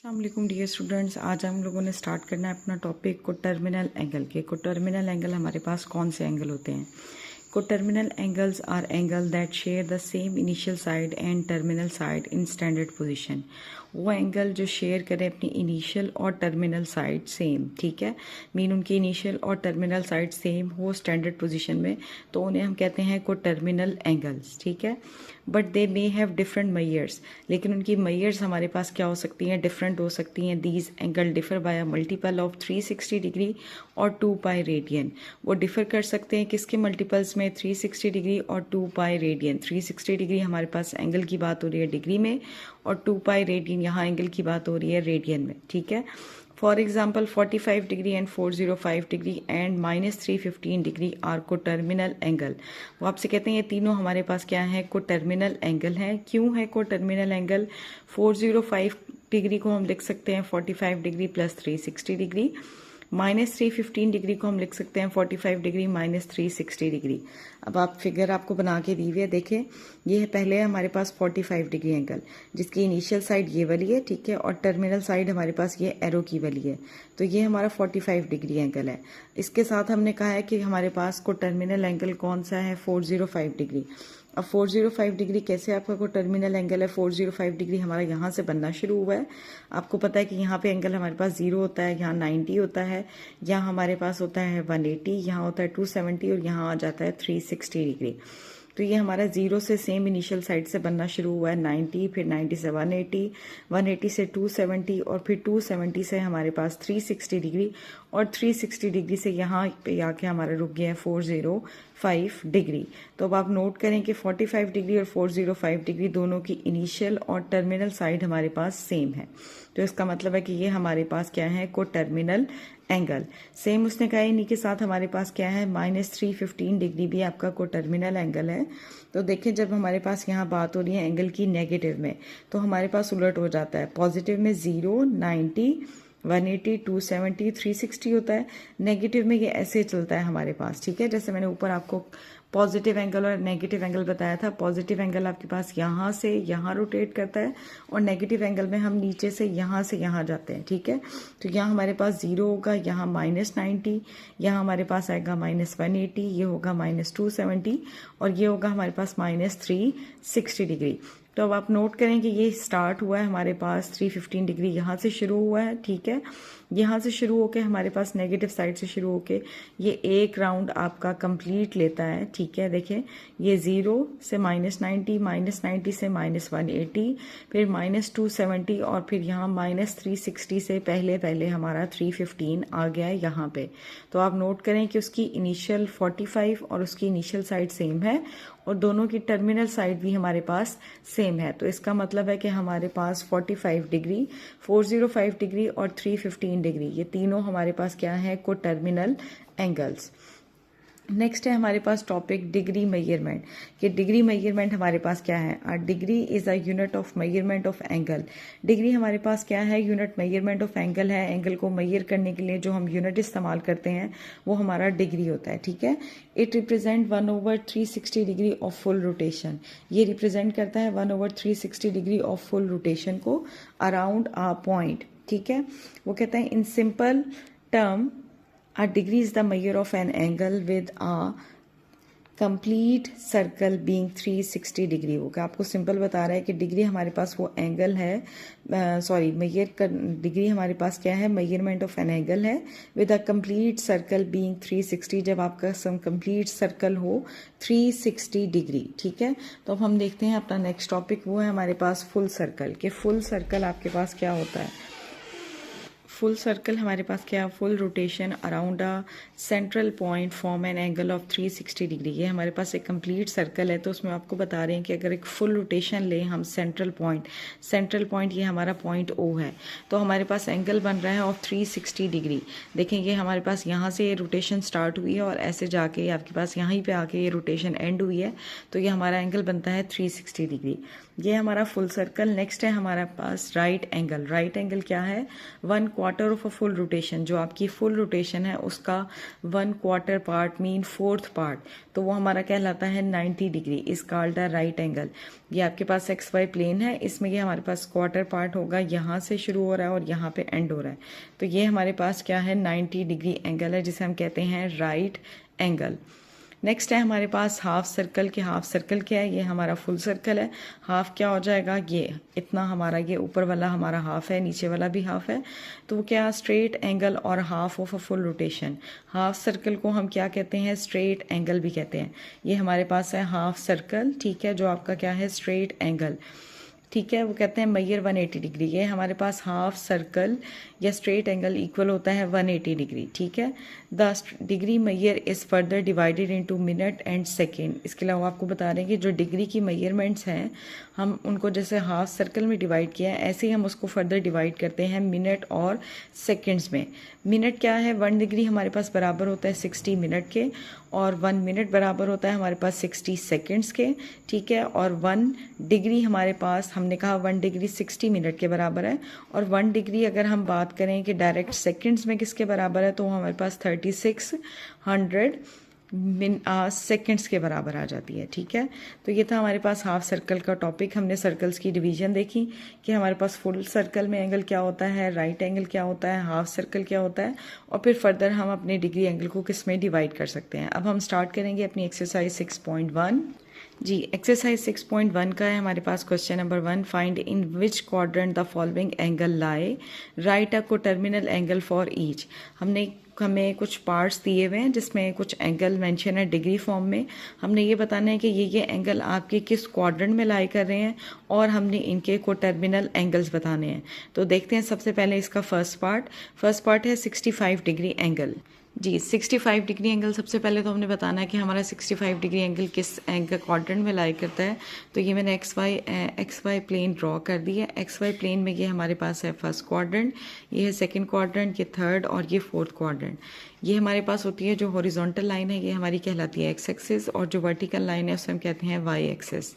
अस्सलाम dear students, आज हम लोगों ने स्टार्ट करना है अपना टॉपिक को टर्मिनल एंगल के। को टर्मिनल एंगल हमारे पास कौन से एंगल होते हैं? को terminal angles R angle that share the same initial side and terminal side in standard position. वो एंगल जो शेयर करें अपनी इनिशियल और टर्मिनल साइड सेम, ठीक है, मीन उनकी इनिशियल और टर्मिनल साइड सेम हो स्टैंडर्ड पोजीशन में, तो उन्हें हम कहते हैं को टर्मिनल एंगल्स, ठीक है। But they may have different measures, लेकिन उनकी मैयर्स हमारे पास क्या हो सकती हैं? डिफरेंट हो सकती हैं। These angle differ by a multiple of 360 degree और 2 पाई रेडियन। वो डिफर कर सकते हैं किसके मल्टीपल्स में? 360 डिग्री और 2 पाई रेडियन। 360 डिग्री हमारे पास एंगल की बात हो रही है डिग्री में, और 2 पाई रेडियन यहाँ एंगल की बात हो रही है रेडियन में, ठीक है। For example 45 degree and 405 degree and -315 degree are coterminal angle. वो आपसे कहते हैं ये तीनों हमारे पास क्या है? को टर्मिनल एंगल है। क्यों है को टर्मिनल एंगल? 405 डिग्री को हम लिख सकते हैं 45 डिग्री प्लस 360 डिग्री, -315 डिग्री को हम लिख सकते हैं 45 डिग्री माइनस 360 डिग्री। अब आप फिगर आपको बना के दी हुई है, देखें, ये है पहले है हमारे पास 45 डिग्री एंगल, जिसकी इनिशियल साइड ये वाली है, ठीक है, और टर्मिनल साइड हमारे पास ये एरो की वाली है, तो ये हमारा 45 डिग्री एंगल है। इसके साथ हमने कहा है कि हमारे पास को टर्मिनल एंगल कौन सा है? 405 डिग्री। अब 405 डिग्री कैसे आपका को टर्मिनल एंगल है? 405 डिग्री हमारा यहाँ से बनना शुरू हुआ है। आपको पता है कि यहाँ पे एंगल हमारे पास 0 होता है, यहाँ 90 होता है, यहाँ हमारे पास होता है 180, यहाँ होता है 270 और यहाँ आ जाता है 360 डिग्री। तो ये हमारा 0 से सेम इनिशियल साइड से बनना शुरू हुआ है 90, फिर 90 से 180, 180 से 270 और फिर 270 से हमारे पास 360 डिग्री, और 360 डिग्री से यहाँ पे आके हमारा रुक गया है 405 डिग्री। तो अब आप नोट करें कि 45 डिग्री और 405 डिग्री दोनों की इनिशियल और टर्मिनल साइड हमारे पास सेम है, तो इसका मतलब है कि ये हमारे पास क्या है? को टर्मिनल एंगल। सेम उसने कहा इन्हीं के साथ हमारे पास क्या है? -315 डिग्री भी आपका को टर्मिनल एंगल है। तो देखें, जब हमारे पास यहाँ बात हो रही है एंगल की नेगेटिव में, तो हमारे पास उलट हो जाता है। पॉजिटिव में 0, 90, 180, 270, 360 होता है। नेगेटिव में ये ऐसे चलता है हमारे पास, ठीक है। जैसे मैंने ऊपर आपको पॉजिटिव एंगल और नेगेटिव एंगल बताया था। पॉजिटिव एंगल आपके पास यहाँ से यहाँ रोटेट करता है, और नेगेटिव एंगल में हम नीचे से यहाँ जाते हैं, ठीक है। तो यहाँ हमारे पास 0 होगा, यहाँ -90, यहाँ हमारे पास आएगा -180, ये होगा -270 और ये होगा हमारे पास -360 डिग्री। तो अब आप नोट करें कि ये स्टार्ट हुआ है हमारे पास 315 डिग्री यहाँ से शुरू हुआ है, ठीक है। यहाँ से शुरू होके हमारे पास नेगेटिव साइड से शुरू होके ये एक राउंड आपका कंप्लीट लेता है, ठीक है। देखिए, ये 0 से -90, -90 से -180, फिर -270 और फिर यहाँ -360 से पहले हमारा 315 आ गया है यहाँ पे। तो आप नोट करें कि उसकी इनिशियल 45 और उसकी इनिशियल साइड सेम है, और दोनों की टर्मिनल साइड भी हमारे पास सेम है। तो इसका मतलब है कि हमारे पास 45 डिग्री, 405 डिग्री और 315 डिग्री, ये तीनों हमारे पास क्या है? को टर्मिनल एंगल्स। नेक्स्ट है हमारे पास टॉपिक डिग्री मेजरमेंट। कि डिग्री मेजरमेंट हमारे पास क्या है? Degree is a unit of measurement of angle. Degree हमारे पास क्या है? यूनिट मेजरमेंट ऑफ एंगल है। एंगल को मेजर करने के लिए जो हम यूनिट इस्तेमाल करते हैं वो हमारा डिग्री होता है, ठीक है। It represent 1/360 degree of full rotation. ये रिप्रेजेंट करता है 1/360 डिग्री ऑफ फुल रोटेशन को अराउंड अ पॉइंट, ठीक है। वो कहता है in simple term a degree is the measure of an angle with a complete circle being 360 degree. वो क्या आपको सिंपल बता रहा है कि डिग्री हमारे पास वो एंगल है, डिग्री हमारे पास क्या है? मेजरमेंट ऑफ एन एंगल है with a complete circle being 360, जब आपका सम कंप्लीट सर्कल हो 360 डिग्री, ठीक है। तो अब हम देखते हैं अपना नेक्स्ट टॉपिक, वो है हमारे पास फुल सर्कल। के फुल सर्कल आपके पास क्या होता है? फुल सर्कल हमारे पास क्या? Full rotation around a central point form an angle of 360 degree. ये हमारे पास एक कंप्लीट सर्कल है, तो उसमें आपको बता रहे हैं कि अगर एक फुल रोटेशन लें हम सेंट्रल पॉइंट ये हमारा पॉइंट O है, तो हमारे पास एंगल बन रहा है ऑफ 360 डिग्री। देखें, ये हमारे पास यहाँ से ये रोटेशन स्टार्ट हुई है और ऐसे जाके आपके पास यहीं पे आके ये रोटेशन एंड हुई है, तो ये हमारा एंगल बनता है 360 डिग्री। ये हमारा फुल सर्कल। नेक्स्ट है हमारे पास राइट एंगल। राइट एंगल क्या है? 1/4 ऑफ अ फुल रोटेशन। जो आपकी फुल रोटेशन है उसका 1/4 पार्ट मीन 4th पार्ट, तो वो हमारा कहलाता है 90 degree, is called a right angle. ये आपके पास XY प्लेन है, इसमें ये हमारे पास क्वार्टर पार्ट होगा, यहाँ से शुरू हो रहा है और यहाँ पे एंड हो रहा है, तो ये हमारे पास क्या है? 90 डिग्री एंगल है, जिसे हम कहते हैं राइट एंगल। नेक्स्ट है हमारे पास हाफ सर्कल के। हाफ सर्कल क्या है? ये हमारा फुल सर्कल है। हाफ क्या हो जाएगा? ये इतना हमारा, ये ऊपर वाला हमारा हाफ है, नीचे वाला भी हाफ है, तो वो क्या? स्ट्रेट एंगल और half of a full rotation. Half circle को हम क्या कहते हैं? स्ट्रेट एंगल भी कहते हैं। ये हमारे पास है हाफ सर्कल, ठीक है, जो आपका क्या है? स्ट्रेट एंगल, ठीक है, वो कहते हैं मैयर 180 डिग्री। ये हमारे पास हाफ सर्कल या स्ट्रेट एंगल इक्वल होता है 180 डिग्री, ठीक है। The degree measure is further divided into minute and second. इसके अलावा आपको बता रहे हैं कि जो डिग्री की मेजरमेंट्स हैं, हम उनको जैसे हाफ सर्कल में डिवाइड किया है, ऐसे ही हम उसको फर्दर डिवाइड करते हैं मिनट और सेकेंड्स में। मिनट क्या है? 1 डिग्री हमारे पास बराबर होता है 60 मिनट के, और 1 मिनट बराबर होता है हमारे पास 60 सेकेंड्स के, ठीक है। और 1 डिग्री हमारे पास, हमने कहा 1 डिग्री 60 मिनट के बराबर है, और 1 डिग्री अगर हम बात करें कि डायरेक्ट सेकेंड्स में किसके बराबर है, तो हमारे पास 3600 सेकेंड्स के बराबर आ जाती है, ठीक है। तो ये था हमारे पास हाफ सर्कल का टॉपिक। हमने सर्कल्स की डिवीजन देखी कि हमारे पास फुल सर्कल में एंगल क्या होता है, राइट एंगल क्या होता है, हाफ सर्कल क्या होता है, और फिर फर्दर हम अपने डिग्री एंगल को किस में डिवाइड कर सकते हैं। अब हम स्टार्ट करेंगे अपनी एक्सरसाइज 6.1। जी, एक्सरसाइज 6.1 का है हमारे पास question number 1, find in which quadrant the following angle lie, write a coterminal angle for each. हमें कुछ पार्ट्स दिए हुए हैं जिसमें कुछ एंगल मेंशन है डिग्री फॉर्म में। हमने ये बताना है कि ये एंगल आपके किस क्वाड्रेंट में लाई कर रहे हैं, और हमने इनके कोटर्मिनल एंगल्स बताने हैं। तो देखते हैं सबसे पहले इसका फर्स्ट पार्ट है 65 डिग्री एंगल। जी, 65 डिग्री एंगल, सबसे पहले तो हमने बताना है कि हमारा 65 डिग्री एंगल किस एंगल क्वाड्रेंट में लाई करता है। तो ये मैंने XY प्लेन ड्रॉ कर दी है। XY प्लेन में ये हमारे पास है फर्स्ट क्वाड्रेंट, ये है सेकंड क्वाड्रेंट, ये थर्ड, और ये फोर्थ क्वाड्रेंट। ये हमारे पास होती है जो हॉरिजॉन्टल लाइन है, ये हमारी कहलाती है X एक्सिस, और जो वर्टिकल लाइन है उसे हम कहते हैं Y एक्सिस।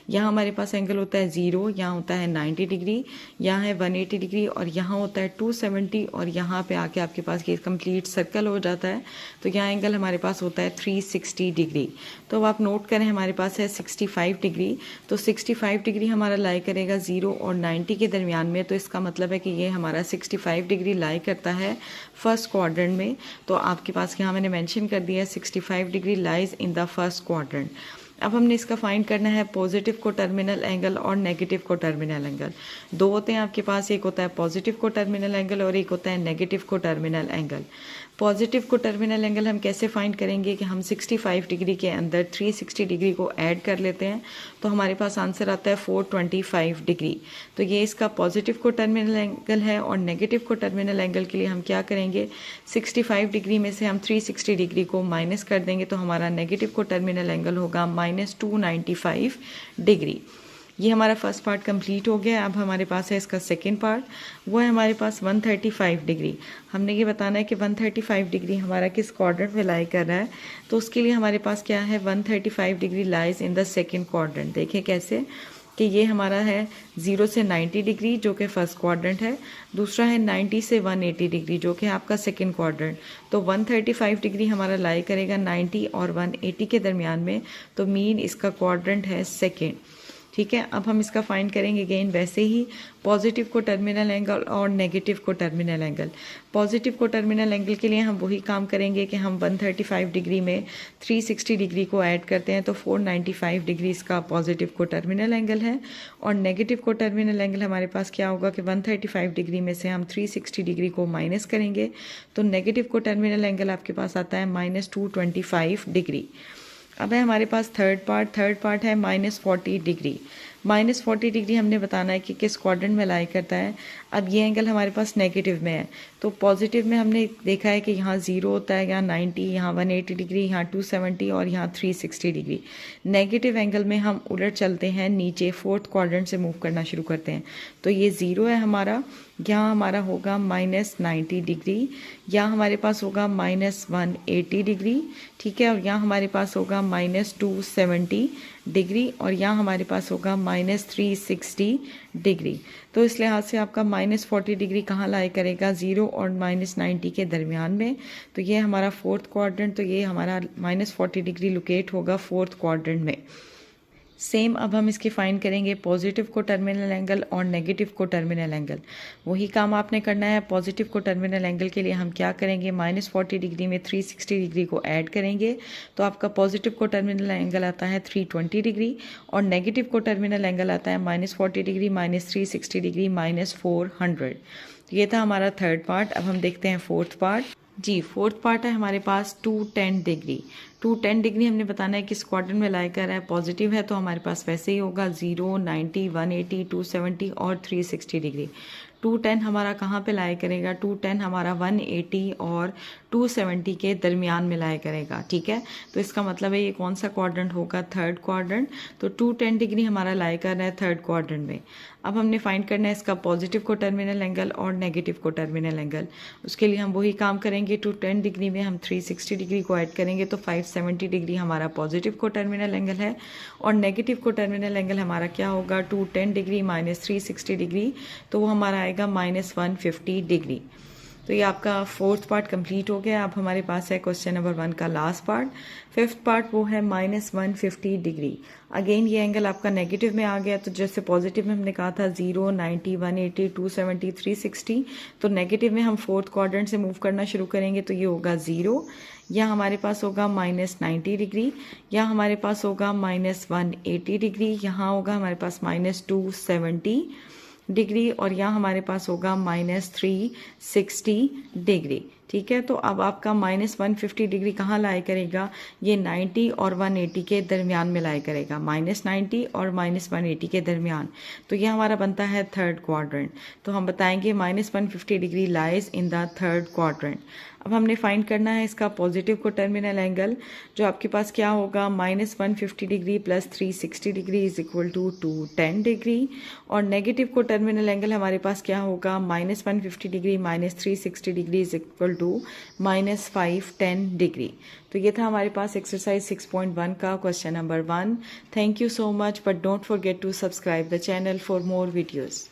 यहाँ हमारे पास एंगल होता है 0, यहाँ होता है 90 डिग्री, यहाँ है 180 डिग्री, और यहाँ होता है 270, और यहाँ पे आके आपके पास ये कंप्लीट सर्कल हो जाता है। तो यहाँ एंगल हमारे पास होता है 360 डिग्री। तो अब आप नोट करें, हमारे पास है 65 डिग्री, तो 65 डिग्री हमारा लाई करेगा 0 और 90 के दरमियान में। तो इसका मतलब है कि ये हमारा 65 डिग्री लाई करता है फर्स्ट क्वाड्रेंट में। तो आपके पास यहाँ मैंने मेंशन कर दिया है 65 degree lies in the first quadrant. अब हमने इसका फाइंड करना है पॉजिटिव को टर्मिनल एंगल और नेगेटिव को टर्मिनल एंगल। दो होते हैं आपके पास, एक होता है पॉजिटिव को टर्मिनल एंगल और एक होता है negative coterminal angle. Positive को टर्मिनल एंगल हम कैसे फाइंड करेंगे कि हम 65 डिग्री के अंदर 360 डिग्री को ऐड कर लेते हैं, तो हमारे पास आंसर आता है 425 डिग्री। तो ये इसका पॉजिटिव को टर्मिनल एंगल है, और नेगेटिव को टर्मिनल एंगल के लिए हम क्या करेंगे, 65 डिग्री में से हम 360 डिग्री को माइनस कर देंगे, तो हमारा नेगेटिव को टर्मिनल एंगल होगा -295 डिग्री। ये हमारा फर्स्ट पार्ट कंप्लीट हो गया। अब हमारे पास है इसका सेकंड पार्ट, वो है हमारे पास 135 डिग्री। हमने ये बताना है कि 135 डिग्री हमारा किस क्वाड्रेंट में लाई कर रहा है। तो उसके लिए हमारे पास क्या है, 135 degree lies in the second quadrant. देखिए कैसे कि ये हमारा है 0 से 90 डिग्री जो कि फर्स्ट क्वाड्रेंट है, दूसरा है 90 से 180 डिग्री जो कि आपका सेकंड क्वाड्रेंट। तो 135 डिग्री हमारा लाई करेगा 90 और 180 के दरमियान में, तो मीन इसका क्वाड्रेंट है सेकंड, ठीक है। अब हम इसका फाइंड करेंगे अगेन वैसे ही, पॉजिटिव को टर्मिनल एंगल और negative coterminal angle. Positive को टर्मिनल एंगल के लिए हम वही काम करेंगे कि हम 135 डिग्री में 360 डिग्री को ऐड करते हैं, तो 495 डिग्री इसका पॉजिटिव को टर्मिनल एंगल है। और नेगेटिव को टर्मिनल एंगल हमारे पास क्या होगा कि 135 डिग्री में से हम 360 डिग्री को माइनस करेंगे, तो नेगेटिव को टर्मिनल एंगल आपके पास आता है -225 डिग्री। अब है हमारे पास थर्ड पार्ट है -40 डिग्री। -40 डिग्री हमने बताना है कि किस क्वाड्रेंट में लाई करता है। अब ये एंगल हमारे पास नेगेटिव में है, तो पॉजिटिव में हमने देखा है कि यहाँ 0 होता है, यहाँ 90, यहाँ 180 डिग्री, यहाँ 270 और यहाँ 360 डिग्री। नेगेटिव एंगल में हम उलट चलते हैं, नीचे फोर्थ क्वाड्रेंट से मूव करना शुरू करते हैं। तो ये 0 है हमारा, यहाँ हमारा होगा -90 डिग्री, यहाँ हमारे पास होगा -180 डिग्री, ठीक है, और यहाँ हमारे पास होगा -270 डिग्री, और यहाँ हमारे पास होगा -360 डिग्री। तो इस लिहाज से आपका -40 डिग्री कहाँ लाई करेगा, 0 और -90 के दरमियान में। तो ये हमारा फोर्थ क्वाड्रेंट, तो ये हमारा -40 डिग्री लोकेट होगा फोर्थ क्वाड्रेंट में। सेम अब हम इसकी फाइंड करेंगे पॉजिटिव को टर्मिनल एंगल और नेगेटिव को टर्मिनल एंगल। वही काम आपने करना है। पॉजिटिव को टर्मिनल एंगल के लिए हम क्या करेंगे, -40 डिग्री में 360 डिग्री को ऐड करेंगे, तो आपका पॉजिटिव को टर्मिनल एंगल आता है 320 डिग्री, और नेगेटिव को टर्मिनल एंगल आता है -40 डिग्री, -360 डिग्री, -400। ये था हमारा थर्ड पार्ट। अब हम देखते हैं फोर्थ पार्ट। जी, फोर्थ पार्ट है हमारे पास 210 डिग्री। 210 डिग्री हमने बताना है किस क्वाड्रेंट में लाई कर रहा है। पॉजिटिव है तो हमारे पास वैसे ही होगा 0, 90, 180, 270 और 360 डिग्री। 210 हमारा कहाँ पे लाई करेगा, 210 हमारा 180 और 270 के दरमियान में लाई करेगा, ठीक है। तो इसका मतलब है ये कौन सा क्वाड्रेंट होगा, थर्ड क्वाड्रेंट। तो 210 डिग्री हमारा लाई कर रहा है थर्ड क्वाड्रेंट में। अब हमने फाइंड करना है इसका पॉजिटिव को टर्मिनल एंगल और नेगेटिव को टर्मिनल एंगल। उसके लिए हम वही काम करेंगे। 210 डिग्री में हम 360 डिग्री को ऐड करेंगे, तो 570 डिग्री हमारा पॉजिटिव को टर्मिनल एंगल है, और नेगेटिव को टर्मिनल एंगल हमारा क्या होगा, 210 डिग्री माइनस 360 डिग्री, तो वो हमारा आएगा -150 डिग्री। तो ये आपका फोर्थ पार्ट कंप्लीट हो गया। अब हमारे पास है क्वेश्चन नंबर 1 का लास्ट पार्ट, फिफ्थ पार्ट, वो है -150 डिग्री। अगेन ये एंगल आपका नेगेटिव में आ गया। तो जैसे पॉजिटिव में हमने कहा था 0, 90, 180, 270, 360, तो नेगेटिव में हम फोर्थ क्वाड्रेंट से मूव करना शुरू करेंगे, तो ये होगा 0, यहाँ हमारे पास होगा -90 डिग्री, यहाँ हमारे पास होगा -180 डिग्री, यहाँ होगा हमारे पास -270 डिग्री, और यहाँ हमारे पास होगा -360 डिग्री, ठीक है। तो अब आपका -150 डिग्री कहाँ लाई करेगा, ये 90 और 180 के दरमियान में लाई करेगा, -90 और -180 के दरमियान। तो ये हमारा बनता है थर्ड क्वाड्रेंट। तो हम बताएंगे -150 degree lies in the third quadrant. अब हमने फाइंड करना है इसका पॉजिटिव को टर्मिनल एंगल, जो आपके पास क्या होगा, -150 degree plus 360 degree is equal to 210 degree, और नेगेटिव को टर्मिनल एंगल हमारे पास क्या होगा, -150 degree minus 360 degree is equal to -510 degree. तो ये था हमारे पास एक्सरसाइज 6.1 का question number 1। Thank you so much, but don't forget to subscribe the channel for more videos.